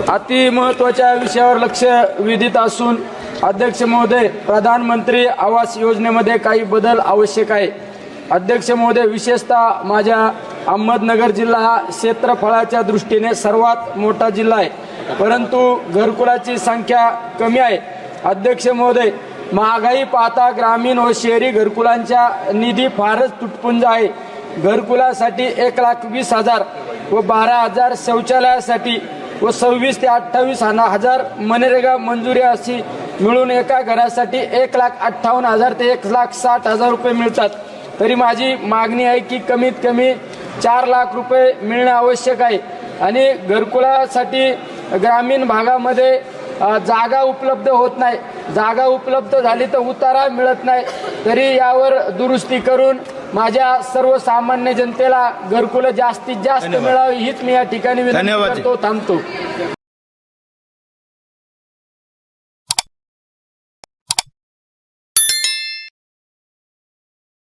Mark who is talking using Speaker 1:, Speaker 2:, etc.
Speaker 1: अति महत्त्वाच्या विषयावर लक्ष वेधित असून अध्यक्ष महोदय, प्रधानमंत्री आवास योजनेमध्ये काही बदल आवश्यक आहे। अध्यक्ष महोदय, विशेषतः माझ्या अहमदनगर जिल्हा हा क्षेत्रफळाच्या दृष्टीने सर्वात मोठा जिल्हा आहे, परंतु घरकुलाची संख्या कमी आहे। अध्यक्ष महोदय, महागाई पाहता ग्रामीण व शहरी घरकुलांच्या निधी फारच तुटपुंज आहे। घरकुलासाठी 1,20,000 व 12,000 शौचालयासाठी व 26 ते 28,000 मनरेगा मंजुरी अशी मिळून एका घरासाठी 1,58,000 ते 1,60,000 रुपये मिळतात। तरी माझी मागणी आहे की कमीत कमी 4 लाख रुपये मिळणे आवश्यक आहे आणि घरकुलासाठी ग्रामीण भागामध्ये जागा उपलब्ध होत नाही। जागा उपलब्ध झाली तर उतारा मिळत नाही। तरी यावर दुरुस्ती करून माझ्या सर्वसामान्य जनतेला घरकुल जास्तीत जास्त मिळावी हीच मी या ठिकाणी विनंती करतो। थांबतो।